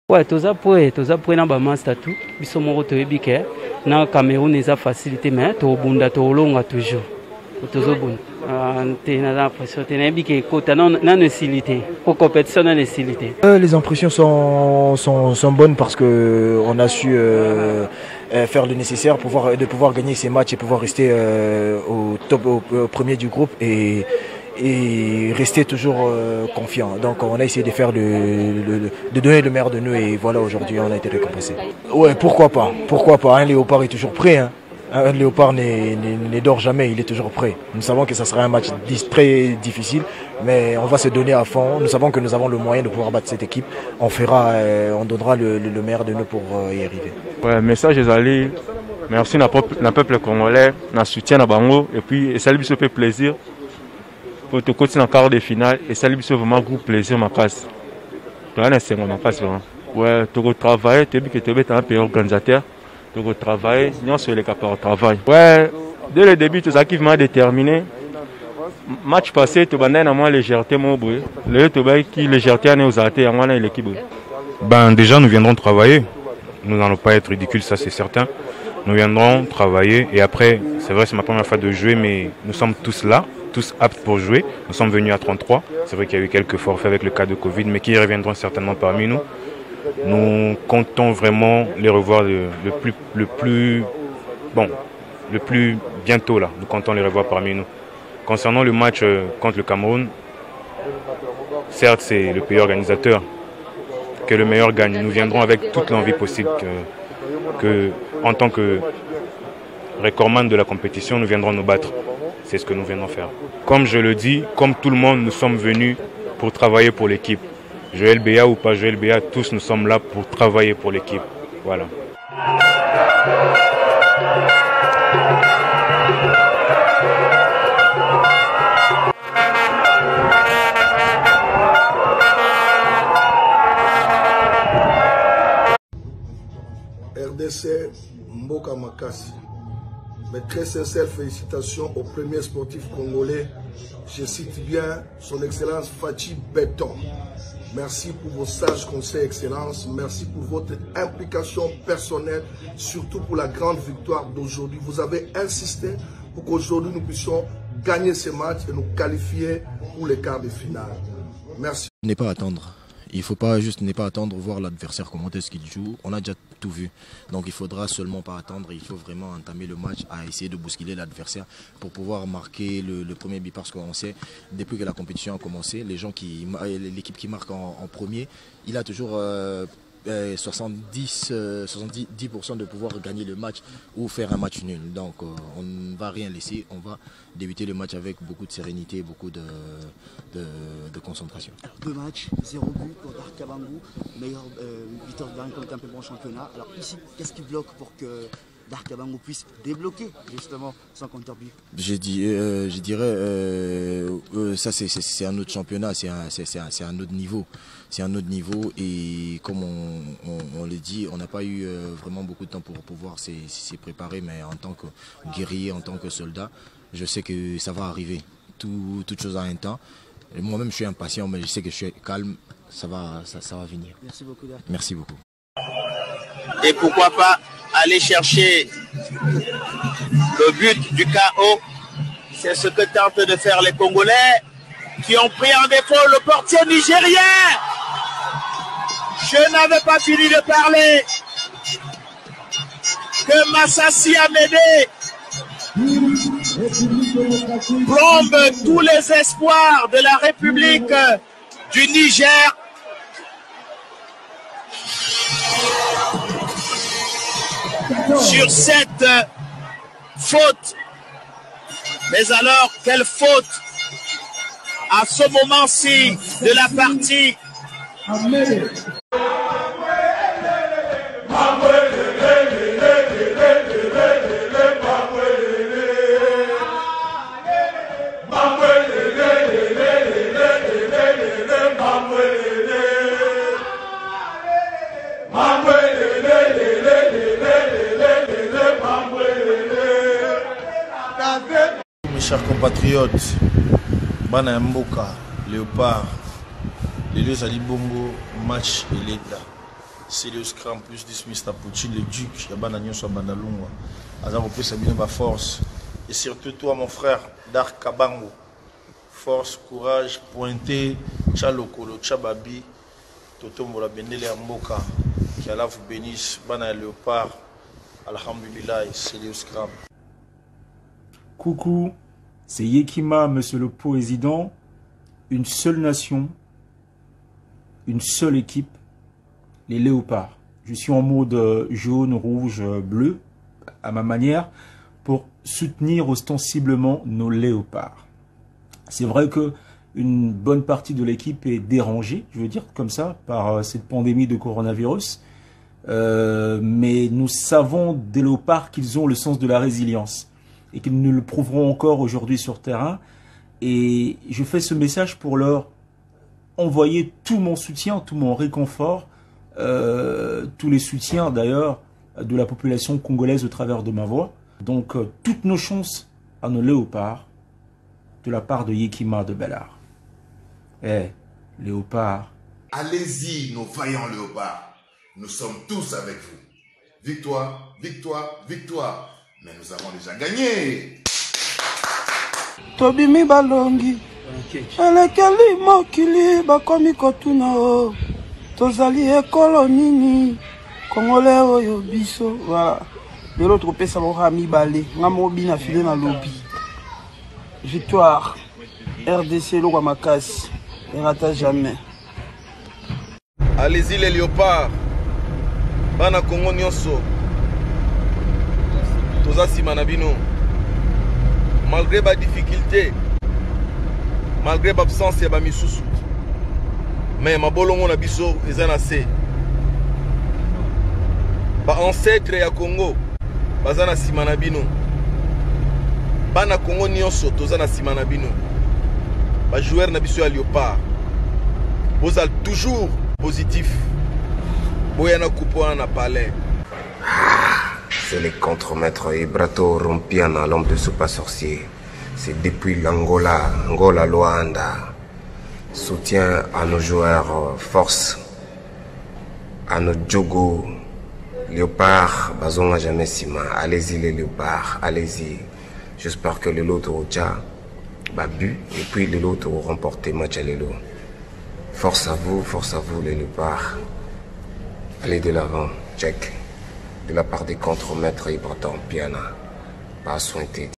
Ouais, toza prêt na ba master tout. Biso moko toyebi ke na Cameroun eza facilité mais to bunda to longa toujours. Tozo bunda. T'es na l'impression t'es na bike kota na necessité. Pour compétition na necessité. Les impressions sont bonnes parce que on a su faire le nécessaire pour pouvoir gagner ces matchs et pouvoir rester au premier du groupe et rester toujours confiant. Donc on a essayé de faire de donner le meilleur de nous et voilà, aujourd'hui on a été récompensé. Ouais, pourquoi pas. Un léopard est toujours prêt. Hein. Un léopard ne dort jamais, il est toujours prêt. Nous savons que ça sera un match très difficile, mais on va se donner à fond. Nous savons que nous avons le moyen de pouvoir battre cette équipe. On donnera le meilleur de nous pour y arriver. Ouais, message est allé. Merci na peuple congolais, na soutien na bango et puis ça lui fait plaisir. Pour te continuer en quart de finale et ça lui fait vraiment gros plaisir ma passe. Ouais, tu travailles, tu es un pays organisateur. Tu travailles, nous sommes les capables de travail. Ouais, dès le début, tu as vraiment déterminé. Match passé, tu as une légèreté. Légèreté à l'équipe. Ben, déjà, nous viendrons travailler. Nous n'allons pas être ridicules, ça c'est certain. Nous viendrons travailler et après, c'est vrai, c'est ma première fois de jouer, mais nous sommes tous là, tous aptes pour jouer. Nous sommes venus à 33. C'est vrai qu'il y a eu quelques forfaits avec le cas de Covid, mais qui reviendront certainement parmi nous. Nous comptons vraiment les revoir le plus bientôt là. Nous comptons les revoir parmi nous. Concernant le match contre le Cameroun, certes c'est le pays organisateur, que le meilleur gagne. Nous viendrons avec toute l'envie possible que en tant que recordman de la compétition, nous viendrons nous battre. C'est ce que nous viendrons faire. Comme je le dis, comme tout le monde, nous sommes venus pour travailler pour l'équipe. Joël Béa ou pas Joël Béa, tous nous sommes là pour travailler pour l'équipe. Voilà. RDC Mboka Makassi. Mes très sincères félicitations au premier sportif congolais. Je cite bien son Excellence Fachi Béton. Merci pour vos sages conseils, Excellence. Merci pour votre implication personnelle, surtout pour la grande victoire d'aujourd'hui. Vous avez insisté pour qu'aujourd'hui nous puissions gagner ce match et nous qualifier pour les quarts de finale. Merci. Ne pas attendre. Il ne faut pas juste ne pas attendre, voir l'adversaire, comment est-ce qu'il joue. On a déjà tout vu. Donc il ne faudra seulement pas attendre. Il faut vraiment entamer le match à essayer de bousculer l'adversaire pour pouvoir marquer le premier but. Parce qu'on sait, depuis que la compétition a commencé, l'équipe qui marque en premier, il a toujours 70% de pouvoir gagner le match ou faire un match nul. Donc on ne va rien laisser. On va débuter le match avec beaucoup de sérénité, beaucoup de concentration. 2 matchs, 0 but pour Dark Kabangou, meilleur buteur de l'année, un peu bon championnat. Alors ici, qu'est-ce qui bloque pour que Dark Kabangou puisse débloquer justement son compteur but? Je dirais, ça c'est un autre championnat, c'est un autre niveau. C'est un autre niveau et comme on le dit, on n'a pas eu vraiment beaucoup de temps pour pouvoir s'y préparer, mais en tant que guerrier, en tant que soldat, je sais que ça va arriver. Toute chose a un temps. Moi-même je suis impatient, mais je sais que je suis calme, ça va venir. Merci beaucoup. Merci beaucoup. Et pourquoi pas aller chercher le but du KO. C'est ce que tentent de faire les Congolais qui ont pris en défaut le portier nigérien. Je n'avais pas fini de parler que Massassi Amédé plombe tous les espoirs de la République du Niger. Sur cette faute. Mais alors, quelle faute à ce moment-ci de la partie? Mes chers compatriotes, Bana Mboka, Léopard, les deux Ali Bongo, match et l'état. c'est le scrum plus 10 Mr. Poutine, le duc, Yabana Nyonso Bandalungwa. Azaro peut s'abîmer ma force. Et surtout toi, mon frère, Dark Kabango. Force, courage, pointer, Tchalokolo, Tchababi, Totombola Bendele Mboka. Que Allah vous bénisse. Bana Léopard. Alhamdulillah, c'est le scrum. Coucou, c'est Yekima, monsieur le président. Une seule nation, une seule équipe, les léopards. Je suis en mode jaune, rouge, bleu, à ma manière, pour soutenir ostensiblement nos léopards. C'est vrai que une bonne partie de l'équipe est dérangée, je veux dire comme ça, par cette pandémie de coronavirus. Mais nous savons des léopards qu'ils ont le sens de la résilience et qu'ils nous le prouveront encore aujourd'hui sur terrain. Et je fais ce message pour leur envoyer tout mon soutien, tout mon réconfort, tous les soutiens d'ailleurs de la population congolaise au travers de ma voix. Donc toutes nos chances à nos léopards de la part de Yekima de Bellard. Eh, léopards. Allez-y, nos vaillants léopards. Nous sommes tous avec vous. Victoire, victoire, victoire. Mais nous avons déjà gagné. Tobimi balongi elekeli mokili bakomi kotuna o tozali ekolo nini congolais oyo biso voilà lelo topesa loka mibale nga mobi na file na lobi victoire RDC lokwa makasi ne rata jamais. Allez-y les léopards bana Congo nyonso toza sima na bino. Malgré ma difficulté, malgré ma absence et ma misusu, mais ma bolongo na biso ezanase. Ba ancêtre ya Congo, bazana simana bino. Bana Congo nyonso tozana simana bino. Ba joueur na biso ya léopard. Bozal toujours positif. Boyana kupo na palais. C'est le contremaître Ibrato Rompiana, l'homme de Soupa Sorcier. C'est depuis l'Angola, Luanda. Soutien à nos joueurs, force à nos Djogo, Léopard, Bazonga jamais Sima. Allez-y les Léopards, allez-y. J'espère que les lots auront déjà bu et puis les lots auront remporté match à l'élo. Force à vous les Léopards. Allez de l'avant, check. De la part des contremaîtres Ibrato Rompiana. Pas sointé.